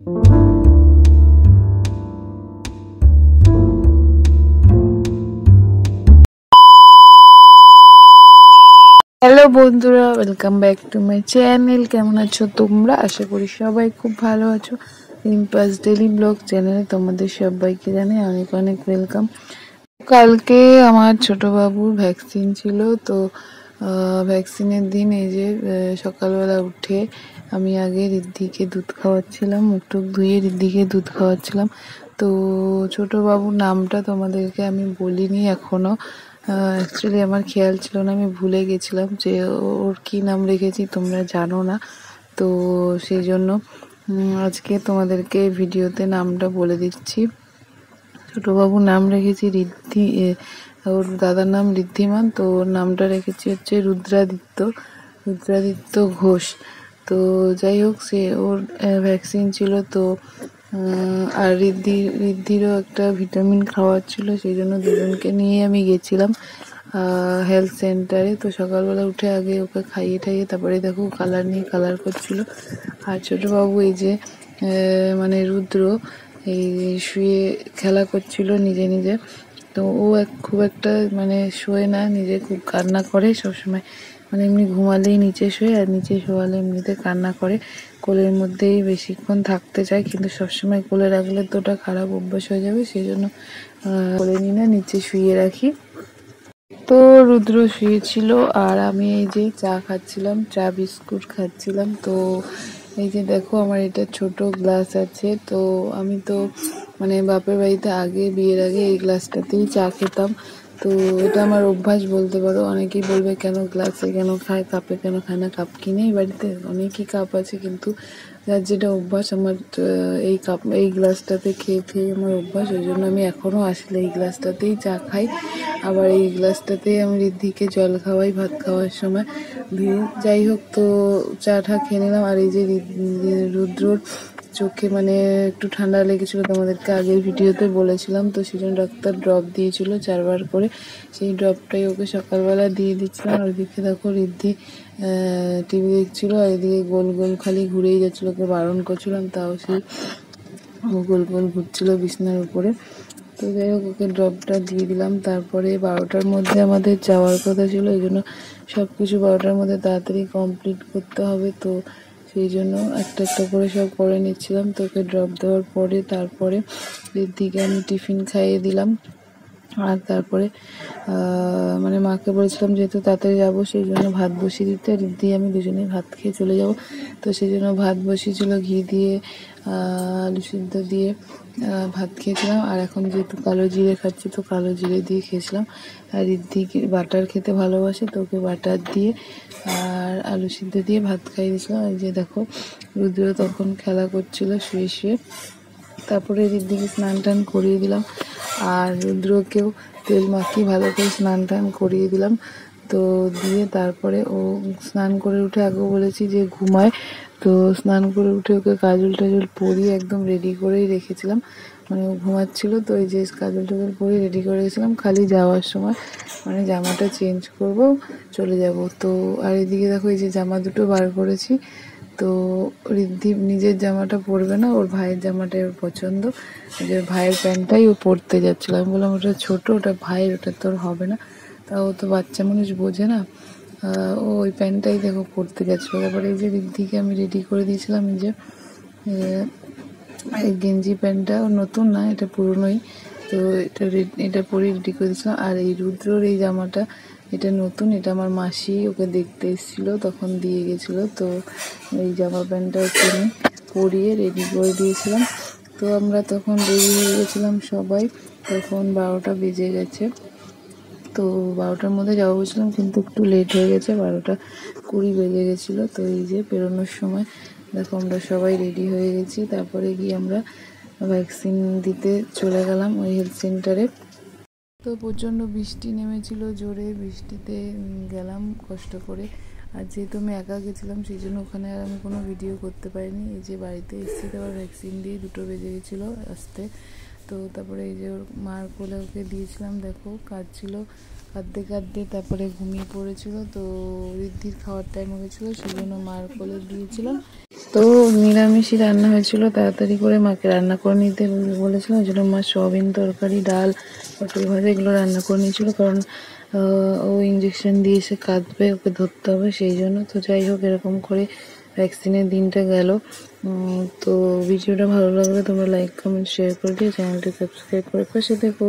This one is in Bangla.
হ্যালো বন্ধুরা, welcome back to my channel. কেমন আছো তোমরা? আশা করি সবাই খুব ভালো আছো। রিম্পাস ডেলি ব্লগ চ্যানেলে তোমাদের সবাইকে জানাই অনেক অনেক ওয়েলকাম। কালকে আমার ছোট বাবুর ভ্যাকসিন ছিল, তো ভ্যাকসিনের দিন এই যে সকালবেলা উঠে আমি আগে রিদ্ধিকে দুধ খাওয়াচ্ছিলাম, মুখ টুক ধুয়ে রিদ্ধিকে দুধ খাওয়াচ্ছিলাম। তো ছোট বাবুর নামটা তোমাদেরকে আমি বলিনি এখনও। অ্যাকচুয়ালি আমার খেয়াল ছিল না, আমি ভুলে গেছিলাম যে ওর কী নাম রেখেছি, তোমরা জানো না। তো সেই জন্য আজকে তোমাদেরকে ভিডিওতে নামটা বলে দিচ্ছি। ছোটবাবুর নাম রেখেছি ঋদ্ধি, ওর দাদার নাম ঋদ্ধিমান, তো ওর নামটা রেখেছি হচ্ছে রুদ্রাদিত্য ঘোষ। তো যাই হোক, সে ওর ভ্যাকসিন ছিল, তো আর ঋদ্ধিরও একটা ভিটামিন খাওয়ার ছিল, সেই জন্য দুজনকে নিয়ে আমি গেছিলাম হেলথ সেন্টারে। তো সকালবেলা উঠে আগে ওকে খাইয়ে ঠাইয়ে তারপরে দেখো কালার করছিল। আর ছোটোবাবু এই যে মানে রুদ্র এই শুয়ে খেলা করছিল নিজে নিজে। তো ও খুব একটা মানে শোয় না, নিজে খুব কান্না করে সবসময়, মানে এমনি ঘুমালেই নিচে শোয়, আর নিচে শোয়ালে এমনিতে কান্না করে। কোলের মধ্যেই বেশিক্ষণ থাকতে চায়, কিন্তু সবসময় কোলে রাখলে তো ওটা খারাপ অভ্যাস হয়ে যাবে, সেই জন্য কোলে নিয়ে না নিচে শুয়ে রাখি। তো রুদ্র শুয়েছিল আর আমি এই যে চা খাচ্ছিলাম, চা বিস্কুট খাচ্ছিলাম। তো এই যে দেখো আমার এটা ছোট গ্লাস আছে, তো আমি তো মানে বাপের বাড়িতে আগে বিয়ের আগে এই গ্লাসটাতেই চা খেতাম। তো এটা আমার অভ্যাস বলতে পারো। অনেকেই বলবে কেন গ্লাসে কেন খায়, কাপে কেন খায় না। কাপ কিনেই বাড়িতে অনেকই কাপ আছে, কিন্তু যার যেটা অভ্যাস, আমার এই গ্লাসটাতে খেয়ে খেয়ে আমার অভ্যাস, ওই জন্য আমি এখনও আসলে এই গ্লাসটাতেই চা খাই। আবার এই গ্লাসটাতেই আমি ঋদ্ধিকে জল খাওয়াই ভাত খাওয়ার সময় দিয়ে। যাই হোক, তো চাটা খেয়ে নিলাম। আর এই যে রুদ্রর চোখে মানে একটু ঠান্ডা লেগেছিলো, তোমাদেরকে আগের ভিডিওতে বলেছিলাম, তো সেই জন্য ডাক্তার ড্রপ দিয়েছিল 4বার করে। সেই ড্রপটাই ওকে সকালবেলা দিয়ে দিচ্ছিলাম। আর ওইদিকে দেখো ঋদ্ধি টিভি দেখছিলো, আর এদিকে গোল গোল খালি ঘুরেই যাচ্ছিলো। ওকে বারণ করছিলাম, তাও সেই গোল গোল ঘুরছিল বিছানার উপরে। তো যাই হোক, ওকে ড্রপটা দিয়ে দিলাম। তারপরে 12টার মধ্যে আমাদের যাওয়ার কথা ছিল, এই জন্য সব কিছু 12টার মধ্যে তাড়াতাড়ি কমপ্লিট করতে হবে। তো সেই জন্য একটা একটা করে সব করে নিচ্ছিলাম। তো ওকে ড্রপ দেওয়ার পরে তারপরে ঋদ্ধিকে আমি টিফিন খাইয়ে দিলাম। আর তারপরে মানে মাকে বলেছিলাম যেহেতু তাড়াতাড়ি যাবো, সেই জন্য ভাত বসিয়ে দিতে। ঋদ্ধি আমি দুজনেই ভাত খেয়ে চলে যাব। তো সেই জন্য ভাত বসিয়েছিল, ঘি দিয়ে আলু সিদ্ধ দিয়ে ভাত খেয়েছিলাম। আর এখন যেহেতু কালো জিরে খাচ্ছি, তো কালো জিরে দিয়ে খেয়েছিলাম। আর ঋদ্ধিকে বাটার খেতে ভালোবাসে, তো ওকে বাটার দিয়ে আর আলু সিদ্ধ দিয়ে ভাত খাইয়ে দিয়েছিলাম। এই যে দেখো রুদ্র তখন খেলা করছিল শুয়ে শুয়ে। তারপরে ঋদ্ধিকে স্নান টান করিয়ে দিলাম, আর রুদ্রকেও তেল মাখিয়ে ভালো করে স্নান টান করিয়ে দিলাম। তো দিয়ে তারপরে ও স্নান করে উঠে আগেও বলেছি যে ঘুমায়, তো স্নান করে উঠে ওকে কাজল টাজল পরিয়ে একদম রেডি করেই রেখেছিলাম। মানে ও ঘুমাচ্ছিল, তো এই যে কাজল টাজল পরিয়ে রেডি করে রেখেছিলাম, খালি যাওয়ার সময় মানে জামাটা চেঞ্জ করব, চলে যাব। তো আর এদিকে দেখো এই যে জামা দুটো বার করেছি। তো ঋদ্ধি নিজের জামাটা পরবে না, ওর ভাইয়ের জামাটাই ওর পছন্দ, যে ভাইয়ের প্যান্টটাই ও পরতে যাচ্ছিলো। আমি বললাম ওটা ছোটো, ওটা ভাইয়ের, ওটা তোর হবে না। তা ও তো বাচ্চা মানুষ, বোঝে না। ও ওই প্যান্টটাই দেখো পরতে যাচ্ছিলো। তারপরে এই যে ঋদ্ধিকে আমি রেডি করে দিয়েছিলাম, এই যে এই গেঞ্জি প্যান্টটা নতুন না, এটা পুরনোই। তো এটা পরে রেডি করে দিয়েছিলাম। আর এই রুদ্রর এই জামাটা, এটা নতুন, এটা আমার মাসি ওকে দেখতে এসেছিলো, তখন দিয়ে গেছিলো। তো এই জামা প্যান্টটা ওকে আমি পরিয়ে রেডি করে দিয়েছিলাম। তো আমরা তখন রেডি হয়ে গেছিলাম সবাই, তখন 12টা বেজে গেছে। তো 12টার মধ্যে যাবো বলছিলাম, কিন্তু একটু লেট হয়ে গেছে, 12টা 20 বেজে গেছিলো। তো এই যে বেরোনোর সময় দেখো আমরা সবাই রেডি হয়ে গেছি। তারপরে গিয়ে আমরা ভ্যাকসিন দিতে চলে গেলাম ওই হেলথ সেন্টারে। তো প্রচণ্ড বৃষ্টি নেমেছিল, জোরে বৃষ্টিতে গেলাম কষ্ট করে। আর যেহেতু আমি একা গেছিলাম, সেই জন্য ওখানে আর আমি কোনো ভিডিও করতে পারিনি। এই যে বাড়িতে এসেছি, তারপর ভ্যাকসিন দিয়ে 2টো বেজে গেছিলো আসতে। তো তারপরে এই যে ওর মার কোলে ওকে দিয়েছিলাম, দেখো কাঁদছিল, কাঁদতে কাঁদতে তারপরে ঘুমিয়ে পড়েছিল। তো ঋদ্ধির খাওয়ার টাইম হয়ে গেছিলো, সেই জন্য মার কোলে দিয়েছিলাম। তো নিরামিষই রান্না হয়েছিল, তাড়াতাড়ি করে মাকে রান্না করে নিতে বলেছিলাম, ওই জন্য মা সয়াবিন তরকারি, ডাল, পটল ভাজা এগুলো রান্না করে নিয়েছিল, কারণ ও ইঞ্জেকশন দিয়ে এসে কাঁদবে, ওকে ধরতে হবে সেই জন্য। তো যাই হোক, এরকম করে ভ্যাকসিনের দিনটা গেল। তো ভিডিওটা ভালো লাগলে তোমরা লাইক, কমেন্ট, শেয়ার করে দিও, চ্যানেলটি সাবস্ক্রাইব করে পাশে থেকো।